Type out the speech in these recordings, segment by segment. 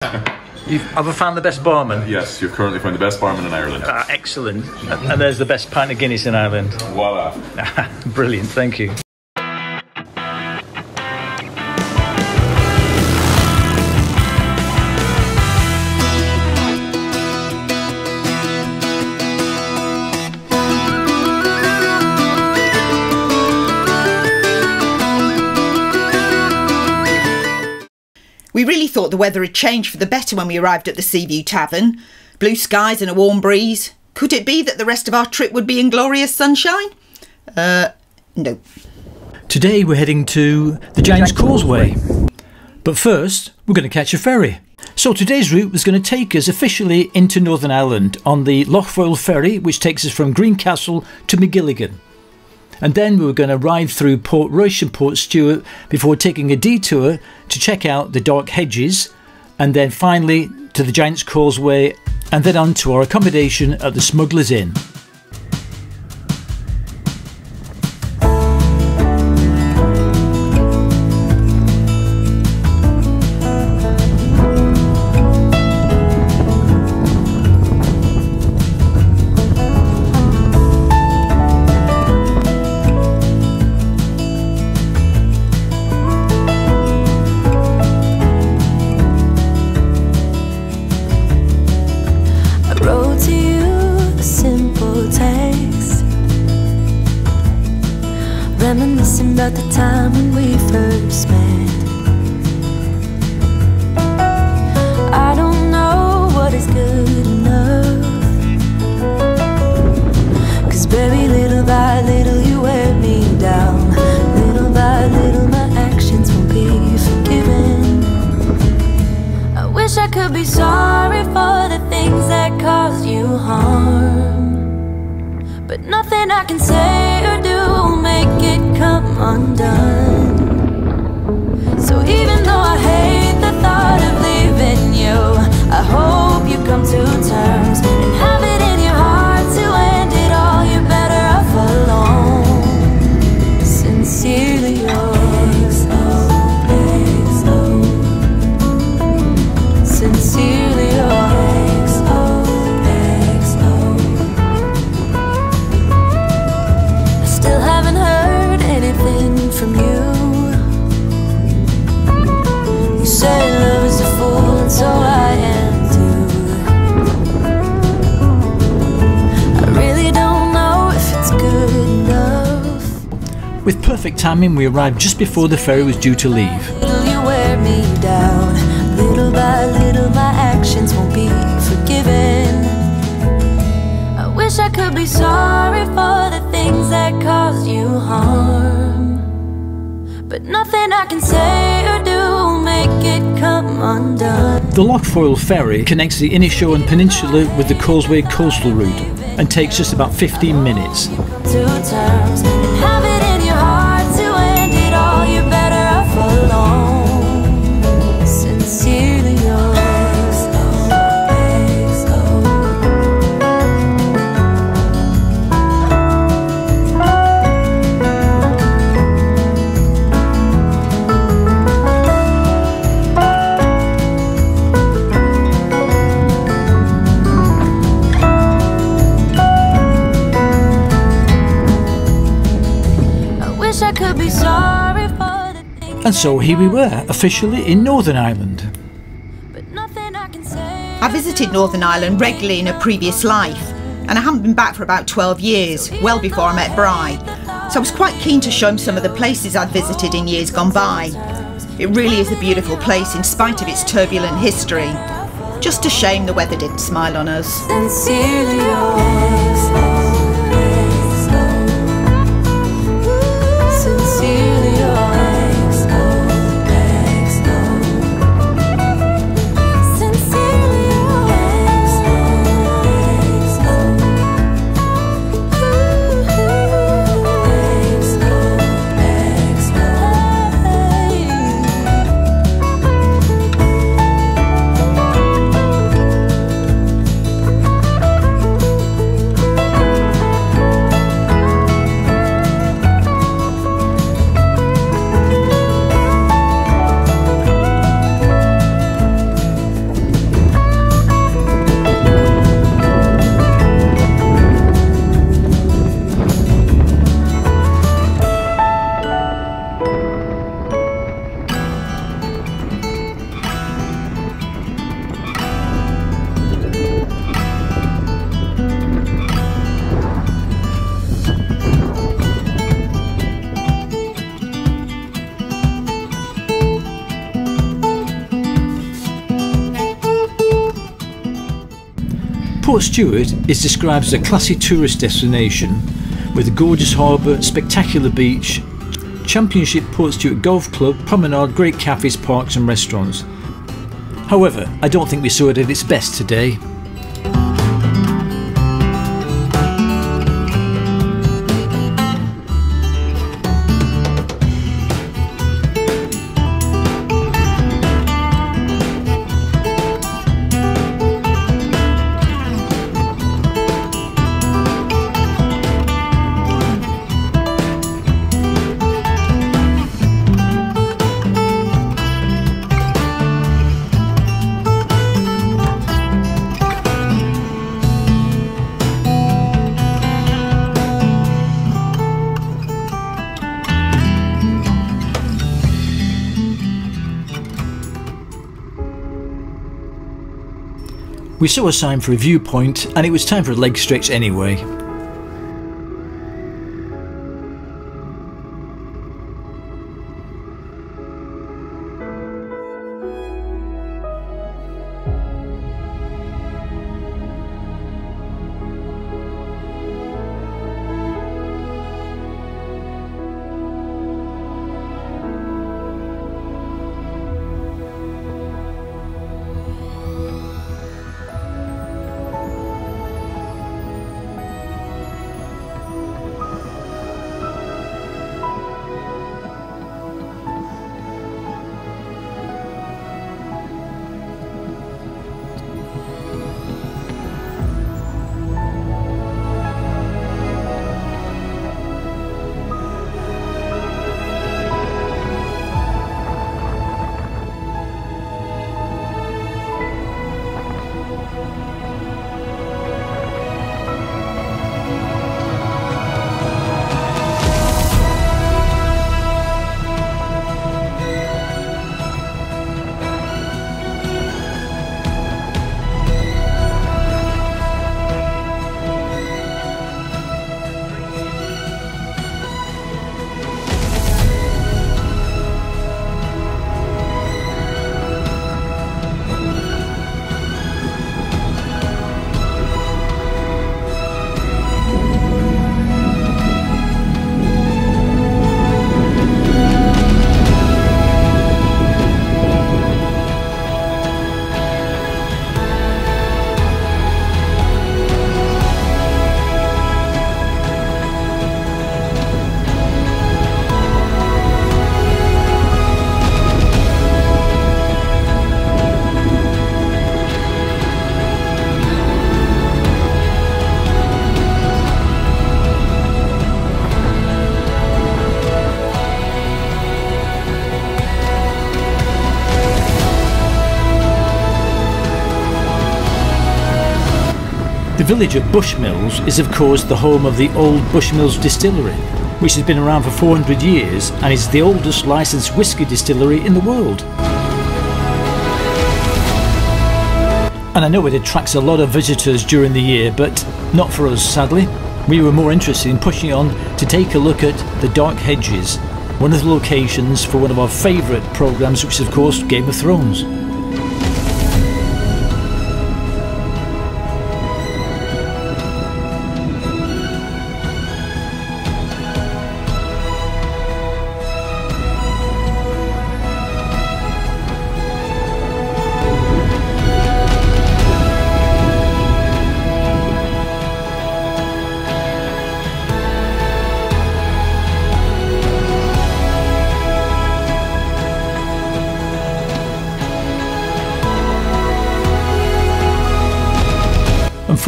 You've ever found the best barman? Yes, you've currently found the best barman in Ireland. Excellent. And there's the best pint of Guinness in Ireland. Voila. Brilliant, thank you. We really thought the weather had changed for the better when we arrived at the Seaview Tavern. Blue skies and a warm breeze. Could it be that the rest of our trip would be in glorious sunshine? No. Today we're heading to the Giant's Causeway. But first, we're going to catch a ferry. So today's route was going to take us officially into Northern Ireland on the Lough ferry, which takes us from Greencastle to McGilligan. And then we were going to ride through Port Royce and Port Stewart before taking a detour to check out the dark Hedges, and then finally to the Giant's Causeway, and then on to our accommodation at the Smuggler's Inn. Reminiscing about the time when we first met. I don't know what is good enough, 'cause baby, little by little you wear me down. Little by little my actions won't be forgiven. I wish I could be sorry for the things that caused you harm, but nothing I can say or do will make it come undone. So even though I hate the thought of leaving you, I hope you come to terms and have it in your heart to end it all. You're better off alone. Sincerely yours, sincerely yours. From you, you say love is a fool, and so I am too. I really don't know if it's good enough. With perfect timing, we arrived just before the ferry was due to leave. Little you wear me down. Little by little my actions won't be forgiven. I wish I could be sorry for the things that caused you harm, but nothing I can say or do will make it come undone. The Lough ferry connects the Inishowen Peninsula with the Causeway coastal route and takes just about 15 minutes. To terms and have it in your heart to end it all. You're better off alone. Sincerely yours. I could be sorry for the things. And so here we were, officially in Northern Ireland. But nothing I can say. I visited Northern Ireland regularly in a previous life, and I haven't been back for about 12 years, well before I met Bri. So I was quite keen to show him some of the places I'd visited in years gone by. It really is a beautiful place in spite of its turbulent history. Just a shame the weather didn't smile on us. Sincerely yours. Sincerely yours. Sincerely yours. Port Stewart is described as a classy tourist destination with a gorgeous harbour, spectacular beach, Championship Port Stewart Golf Club, promenade, great cafes, parks and restaurants. However, I don't think we saw it at its best today. We saw a sign for a viewpoint and it was time for a leg stretch anyway. The village of Bushmills is of course the home of the old Bushmills distillery, which has been around for 400 years and is the oldest licensed whisky distillery in the world. And I know it attracts a lot of visitors during the year, but not for us sadly. We were more interested in pushing on to take a look at the Dark Hedges, one of the locations for one of our favourite programmes, which is of course Game of Thrones.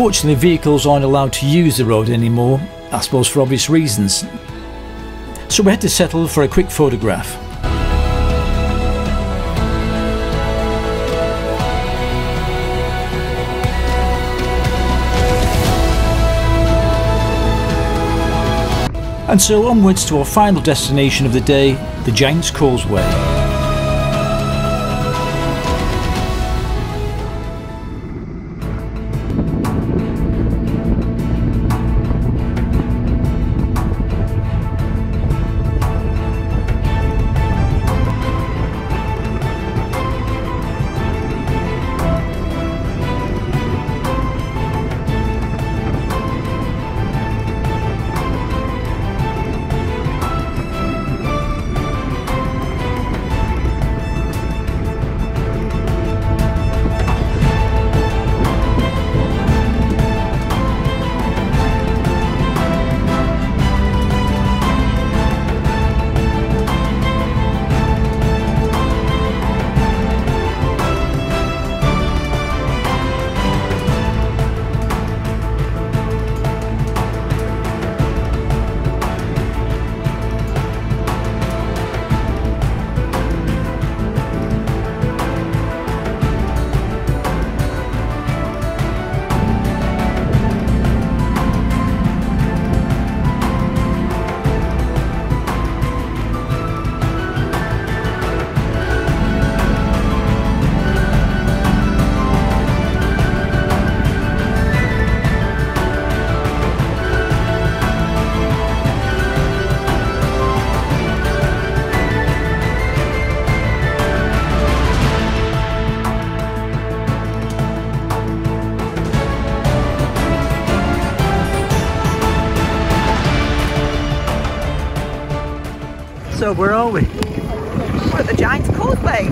Unfortunately, vehicles aren't allowed to use the road anymore, I suppose for obvious reasons. So we had to settle for a quick photograph. And so onwards to our final destination of the day, the Giant's Causeway. So where are we? We're at the Giant's Causeway.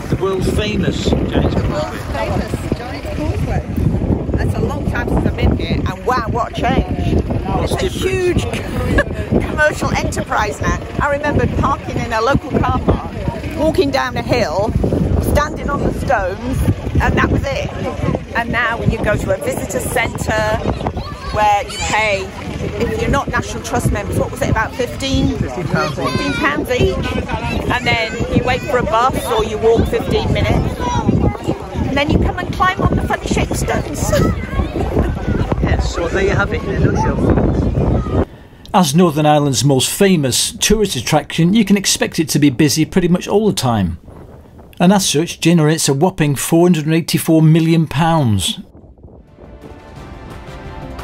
The world famous Giant's Causeway. Famous Giant's Causeway. That's a long time since I've been here, and wow, what a change. What's It's a huge commercial enterprise now. I remember parking in a local car park, walking down a hill, standing on the stones, and that was it. And now you go to a visitor centre where you pay, if you're not National Trust members, what was it, about £15 each? And then you wait for a bus or you walk 15 minutes. And then you come and climb on the funny shaped stones. Yes, so there you have it in a nutshell, folks. As Northern Ireland's most famous tourist attraction, you can expect it to be busy pretty much all the time. And as such generates a whopping £484 million.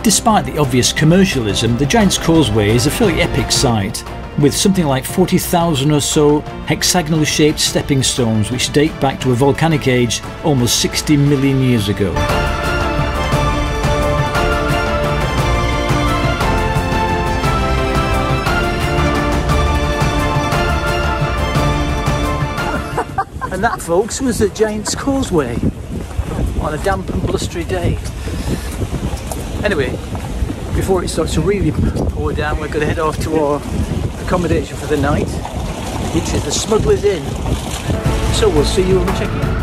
Despite the obvious commercialism, the Giant's Causeway is a fairly epic sight, with something like 40,000 or so hexagonally shaped stepping stones which date back to a volcanic age almost 60 million years ago. And that, folks, was the Giant's Causeway on a damp and blustery day. Anyway, before it starts to really pour down, we're going to head off to our accommodation for the night, which is the Smuggler's Inn. So we'll see you when we check in.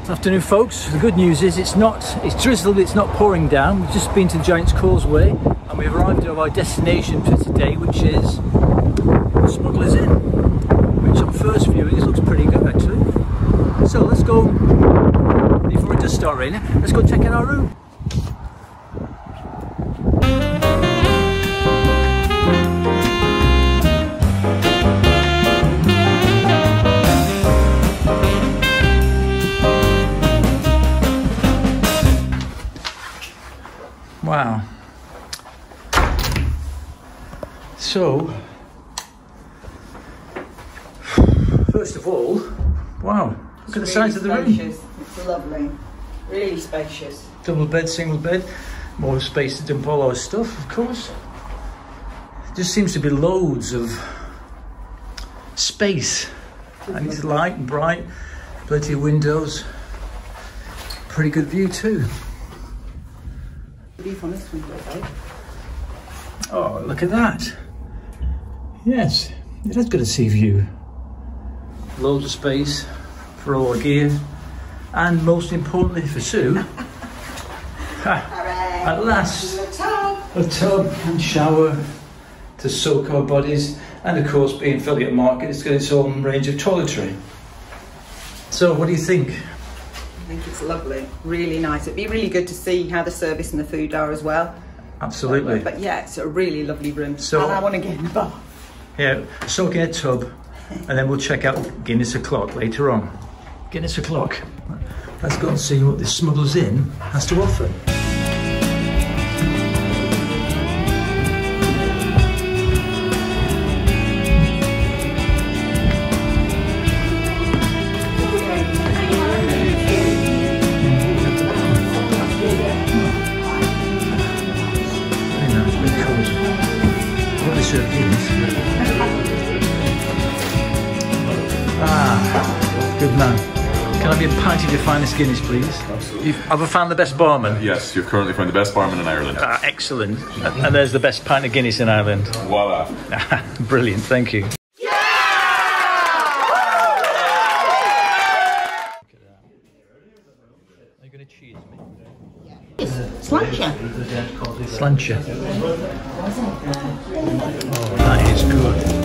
Afternoon, folks. The good news is it's drizzled, it's not pouring down. We've just been to the Giant's Causeway and we've arrived at our destination for today, which is the Smuggler's Inn, which on first viewing looks pretty good actually. So let's go, before it does start raining, let's go check out our room. Wow. So, first of all, wow, look at the size of the room. It's lovely, really spacious. Double bed, single bed, more space to dump all our stuff, of course. Just seems to be loads of space, and it's light and bright, plenty of windows, pretty good view too. On this window, though. Oh, look at that. Yes, it has got a sea view. Loads of space for all our gear, and most importantly for Sue, at last, a tub and shower to soak our bodies, and of course, being Ferry at market, it's got its own range of toiletry. So what do you think? think it's lovely, really nice. It'd be really good to see how the service and the food are as well. Absolutely. But yeah, it's a really lovely room. So, and I want to get in the bath. Yeah, soak in a tub, and then we'll check out Guinness O'Clock later on. Guinness O'Clock. Let's go and see what this Smuggler's Inn has to offer. Good man. Can I be a pint of your finest Guinness, please? Absolutely. Have I found the best barman? Yes, you've currently found the best barman in Ireland. Excellent. And there's the best pint of Guinness in Ireland. Voila. Brilliant, thank you. Yeah! Are you going to cheers me? Slancher. Slancher. Oh, that is good.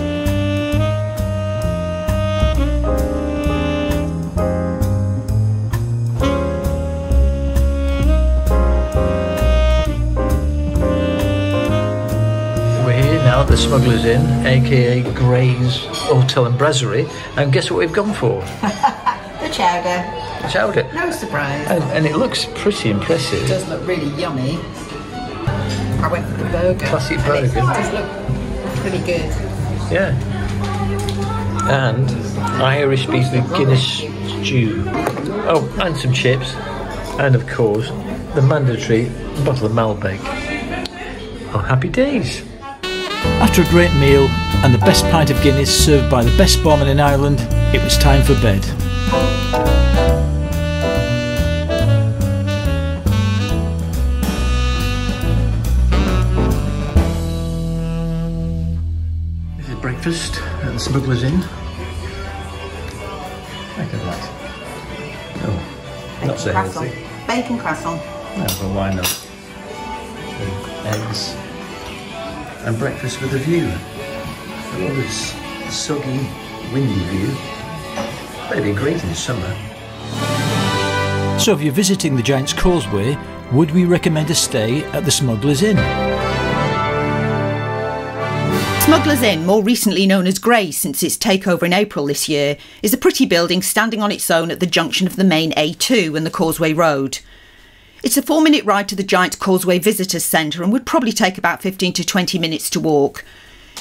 Now at the Smuggler's Inn, aka Gray's Hotel and Brasserie, and guess what we've gone for? The chowder. The chowder. No surprise. And it looks pretty impressive. It does look really yummy. I went for the burger. Classic burger. It does look pretty good. Yeah. And Irish beef with Guinness stew. Oh, and some chips. And of course, the mandatory bottle of Malbec. Oh, happy days. After a great meal and the best pint of Guinness served by the best barman in Ireland, it was time for bed. This is breakfast at the Smuggler's Inn. Look at that. Oh, not so healthy. Bacon croissant. No, well, why not? Eggs. And breakfast with a view. I love this soggy, windy view. That'd be great in summer. So if you're visiting the Giant's Causeway, would we recommend a stay at the Smuggler's Inn? Smuggler's Inn, more recently known as Gray's since its takeover in April this year, is a pretty building standing on its own at the junction of the main A2 and the Causeway Road. It's a 4-minute ride to the Giant's Causeway Visitors Centre and would probably take about 15 to 20 minutes to walk.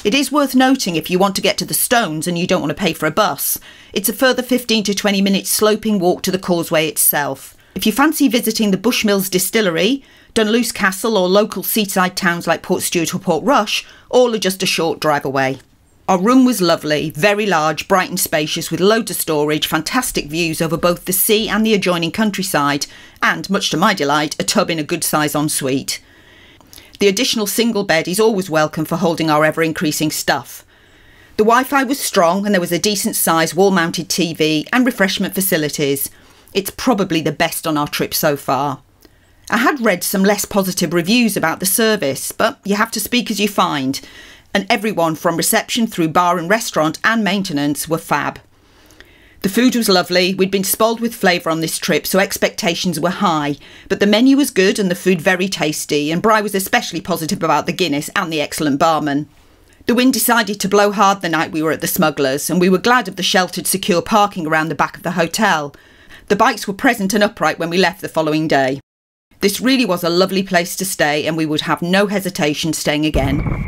It is worth noting if you want to get to the Stones and you don't want to pay for a bus, it's a further 15 to 20 minutes sloping walk to the Causeway itself. If you fancy visiting the Bushmills distillery, Dunluce Castle or local seaside towns like Port Stewart or Port Rush, all are just a short drive away. Our room was lovely, very large, bright and spacious with loads of storage, fantastic views over both the sea and the adjoining countryside, and, much to my delight, a tub in a good size ensuite. The additional single bed is always welcome for holding our ever-increasing stuff. The Wi-Fi was strong and there was a decent size wall-mounted TV and refreshment facilities. It's probably the best on our trip so far. I had read some less positive reviews about the service, but you have to speak as you find, and everyone from reception through bar and restaurant and maintenance were fab. The food was lovely, we'd been spoiled with flavour on this trip so expectations were high, but the menu was good and the food very tasty, and Bri was especially positive about the Guinness and the excellent barman. The wind decided to blow hard the night we were at the Smugglers, and we were glad of the sheltered secure parking around the back of the hotel. The bikes were present and upright when we left the following day. This really was a lovely place to stay and we would have no hesitation staying again.